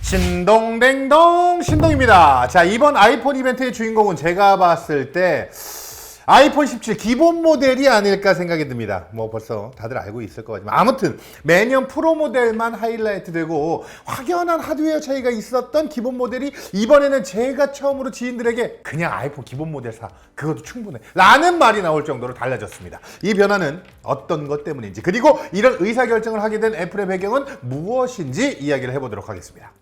신동댕동 신동입니다. 자, 이번 아이폰 이벤트의 주인공은 제가 봤을 때 아이폰 17 기본 모델이 아닐까 생각이 듭니다. 뭐 벌써 다들 알고 있을 것 같지만 아무튼 매년 프로 모델만 하이라이트 되고 확연한 하드웨어 차이가 있었던 기본 모델이 이번에는 제가 처음으로 지인들에게 그냥 아이폰 기본 모델 사, 그것도 충분해 라는 말이 나올 정도로 달라졌습니다. 이 변화는 어떤 것 때문인지, 그리고 이런 의사결정을 하게 된 애플의 배경은 무엇인지 이야기를 해보도록 하겠습니다.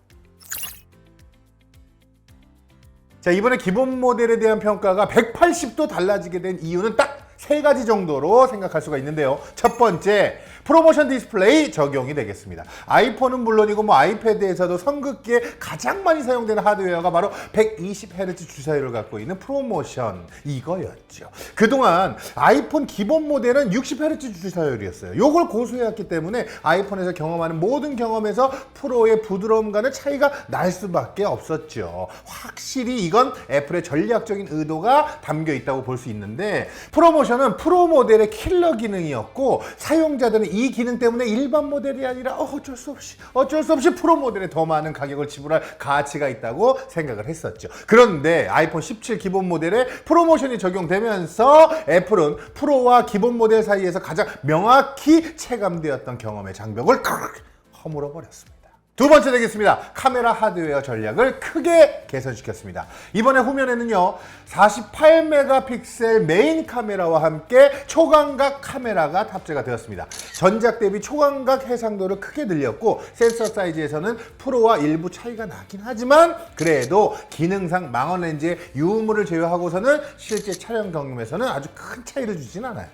자, 이번에 기본 모델에 대한 평가가 180도 달라지게 된 이유는 딱 세 가지 정도로 생각할 수가 있는데요. 첫 번째, 프로모션 디스플레이 적용이 되겠습니다. 아이폰은 물론이고 아이패드에서도 선긋기에 가장 많이 사용되는 하드웨어가 바로 120Hz 주사율을 갖고 있는 프로모션, 이거였죠. 그동안 아이폰 기본 모델은 60Hz 주사율이었어요. 이걸 고수해왔기 때문에 아이폰에서 경험하는 모든 경험에서 프로의 부드러움과는 차이가 날 수밖에 없었죠. 확실히 이건 애플의 전략적인 의도가 담겨 있다고 볼 수 있는데, 프로모션은 프로 모델의 킬러 기능이었고 사용자들은 이 기능 때문에 일반 모델이 아니라 어쩔 수 없이 프로 모델에 더 많은 가격을 지불할 가치가 있다고 생각을 했었죠. 그런데 아이폰 17 기본 모델에 프로모션이 적용되면서 애플은 프로와 기본 모델 사이에서 가장 명확히 체감되었던 경험의 장벽을 허물어 버렸습니다. 두 번째 되겠습니다. 카메라 하드웨어 전략을 크게 개선시켰습니다. 이번에 후면에는요 48메가픽셀 메인 카메라와 함께 초광각 카메라가 탑재가 되었습니다. 전작 대비 초광각 해상도를 크게 늘렸고 센서 사이즈에서는 프로와 일부 차이가 나긴 하지만 그래도 기능상 망원 렌즈의 유무를 제외하고서는 실제 촬영 경험에서는 아주 큰 차이를 주진 않아요.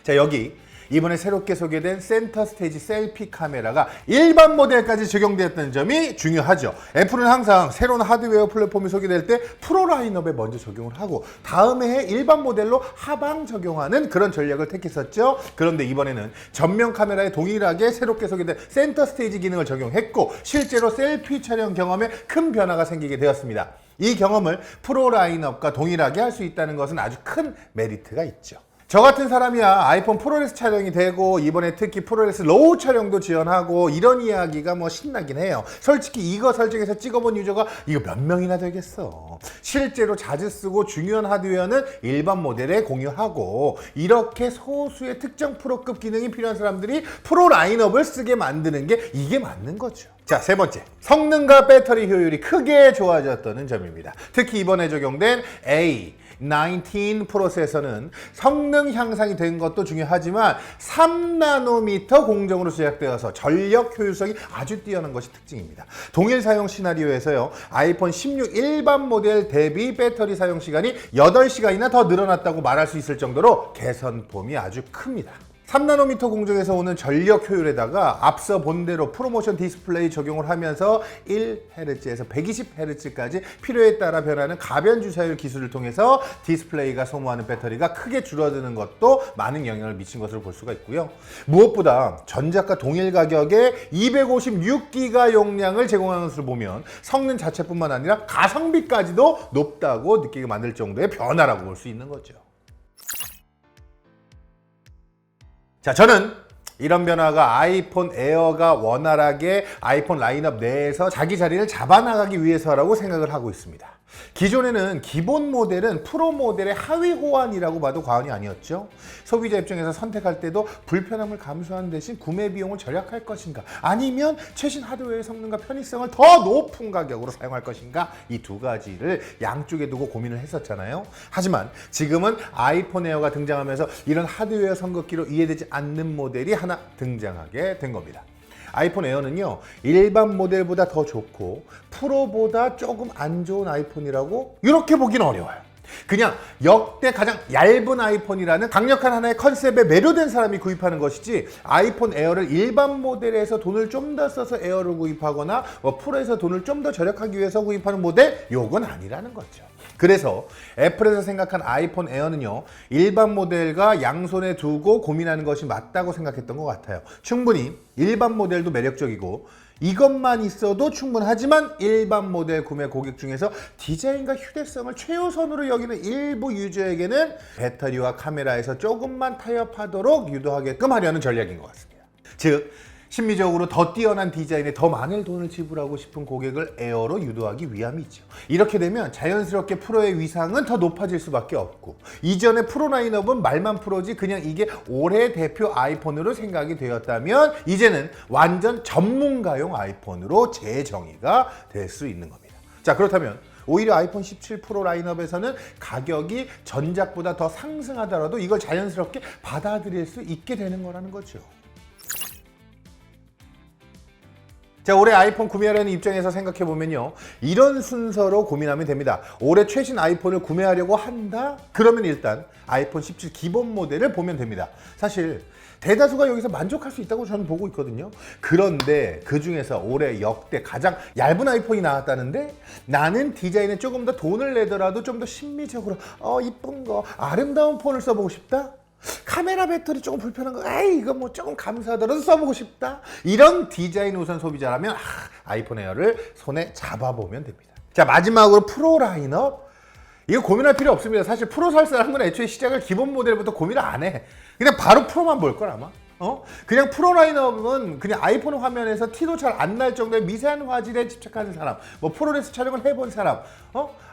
자, 여기 이번에 새롭게 소개된 센터 스테이지 셀피 카메라가 일반 모델까지 적용되었다는 점이 중요하죠. 애플은 항상 새로운 하드웨어 플랫폼이 소개될 때 프로 라인업에 먼저 적용을 하고 다음에 해 일반 모델로 하방 적용하는 그런 전략을 택했었죠. 그런데 이번에는 전면 카메라에 동일하게 새롭게 소개된 센터 스테이지 기능을 적용했고 실제로 셀피 촬영 경험에 큰 변화가 생기게 되었습니다. 이 경험을 프로 라인업과 동일하게 할 수 있다는 것은 아주 큰 메리트가 있죠. 저 같은 사람이야 아이폰 프로레스 촬영이 되고 이번에 특히 프로레스 로우 촬영도 지원하고 이런 이야기가 신나긴 해요. 솔직히 이거 설정해서 찍어본 유저가 이거 몇 명이나 되겠어. 실제로 자주 쓰고 중요한 하드웨어는 일반 모델에 공유하고 이렇게 소수의 특정 프로급 기능이 필요한 사람들이 프로 라인업을 쓰게 만드는 게 이게 맞는 거죠. 자, 세 번째, 성능과 배터리 효율이 크게 좋아졌다는 점입니다. 특히 이번에 적용된 A19 프로세서는 성능 향상이 된 것도 중요하지만 3나노미터 공정으로 제작되어서 전력 효율성이 아주 뛰어난 것이 특징입니다. 동일 사용 시나리오에서요 아이폰 16 일반 모델 대비 배터리 사용 시간이 8시간이나 더 늘어났다고 말할 수 있을 정도로 개선폼이 아주 큽니다. 3나노미터 공정에서 오는 전력 효율에다가 앞서 본 대로 프로모션 디스플레이 적용을 하면서 1Hz에서 120Hz까지 필요에 따라 변하는 가변 주사율 기술을 통해서 디스플레이가 소모하는 배터리가 크게 줄어드는 것도 많은 영향을 미친 것으로 볼 수가 있고요. 무엇보다 전작과 동일 가격에 256기가 용량을 제공하는 것을 보면 성능 자체뿐만 아니라 가성비까지도 높다고 느끼게 만들 정도의 변화라고 볼 수 있는 거죠. 자, 저는 이런 변화가 아이폰 에어가 원활하게 아이폰 라인업 내에서 자기 자리를 잡아나가기 위해서라고 생각을 하고 있습니다. 기존에는 기본 모델은 프로 모델의 하위 호환이라고 봐도 과언이 아니었죠. 소비자 입장에서 선택할 때도 불편함을 감수하는 대신 구매 비용을 절약할 것인가, 아니면 최신 하드웨어의 성능과 편의성을 더 높은 가격으로 사용할 것인가, 이 두 가지를 양쪽에 두고 고민을 했었잖아요. 하지만 지금은 아이폰 에어가 등장하면서 이런 하드웨어 선긋기로 이해되지 않는 모델이 하나 등장하게 된 겁니다. 아이폰 에어는요 일반 모델보다 더 좋고 프로보다 조금 안 좋은 아이폰이라고 이렇게 보기는 어려워요. 그냥 역대 가장 얇은 아이폰이라는 강력한 하나의 컨셉에 매료된 사람이 구입하는 것이지, 아이폰 에어를 일반 모델에서 돈을 좀 더 써서 에어를 구입하거나 프로에서 돈을 좀 더 절약하기 위해서 구입하는 모델, 요건 아니라는 거죠. 그래서 애플에서 생각한 아이폰 에어는요 일반 모델과 양손에 두고 고민하는 것이 맞다고 생각했던 것 같아요. 충분히 일반 모델도 매력적이고 이것만 있어도 충분하지만 일반 모델 구매 고객 중에서 디자인과 휴대성을 최우선으로 여기는 일부 유저에게는 배터리와 카메라에서 조금만 타협하도록 유도하게끔 하려는 전략인 것 같습니다. 즉 심미적으로 더 뛰어난 디자인에 더 많은 돈을 지불하고 싶은 고객을 에어로 유도하기 위함이죠. 이렇게 되면 자연스럽게 프로의 위상은 더 높아질 수밖에 없고, 이전의 프로 라인업은 말만 프로지 그냥 이게 올해 대표 아이폰으로 생각이 되었다면 이제는 완전 전문가용 아이폰으로 재정의가 될 수 있는 겁니다. 자, 그렇다면 오히려 아이폰 17 프로 라인업에서는 가격이 전작보다 더 상승하더라도 이걸 자연스럽게 받아들일 수 있게 되는 거라는 거죠. 자, 올해 아이폰 구매하려는 입장에서 생각해보면요, 이런 순서로 고민하면 됩니다. 올해 최신 아이폰을 구매하려고 한다? 그러면 일단 아이폰 17 기본 모델을 보면 됩니다. 사실 대다수가 여기서 만족할 수 있다고 저는 보고 있거든요. 그런데 그 중에서 올해 역대 가장 얇은 아이폰이 나왔다는데, 나는 디자인에 조금 더 돈을 내더라도 좀 더 심미적으로 이쁜 거, 아름다운 폰을 써보고 싶다? 카메라 배터리 조금 불편한 거, 에이 이거 뭐 조금 감사하더라도 써보고 싶다, 이런 디자인 우선 소비자라면 아이폰 에어를 손에 잡아보면 됩니다. 자, 마지막으로 프로 라인업, 이거 고민할 필요 없습니다. 사실 프로 살 사람은 애초에 시작을 기본 모델부터 고민을 안 해. 그냥 바로 프로만 볼 걸 아마. 그냥 프로 라인업은 그냥 아이폰 화면에서 티도 잘 안 날 정도의 미세한 화질에 집착하는 사람, 뭐 프로레스 촬영을 해본 사람,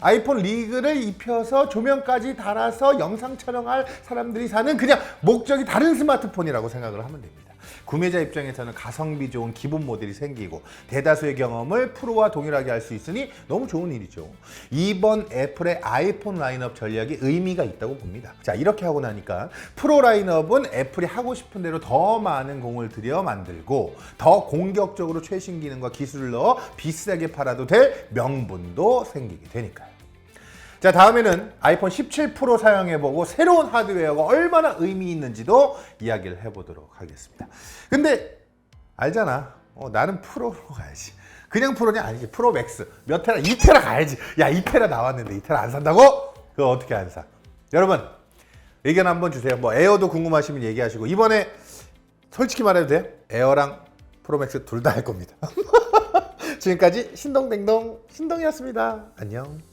아이폰 리그를 입혀서 조명까지 달아서 영상 촬영할 사람들이 사는 그냥 목적이 다른 스마트폰이라고 생각을 하면 됩니다. 구매자 입장에서는 가성비 좋은 기본 모델이 생기고 대다수의 경험을 프로와 동일하게 할 수 있으니 너무 좋은 일이죠. 이번 애플의 아이폰 라인업 전략이 의미가 있다고 봅니다. 자, 이렇게 하고 나니까 프로 라인업은 애플이 하고 싶은 대로 더 많은 공을 들여 만들고 더 공격적으로 최신 기능과 기술을 넣어 비싸게 팔아도 될 명분도 생기게 되니까요. 자, 다음에는 아이폰 17 프로 사용해보고 새로운 하드웨어가 얼마나 의미 있는지도 이야기를 해보도록 하겠습니다. 근데 알잖아, 나는 프로로 가야지. 그냥 프로냐? 아니지. 프로 맥스 몇 테라? 2테라 가야지. 야, 2테라 나왔는데 2테라 안 산다고? 그거 어떻게 안 사? 여러분 의견 한번 주세요. 뭐 에어도 궁금하시면 얘기하시고, 이번에 솔직히 말해도 돼요? 에어랑 프로맥스 둘 다 할 겁니다. 지금까지 신동댕동 신동이었습니다. 안녕.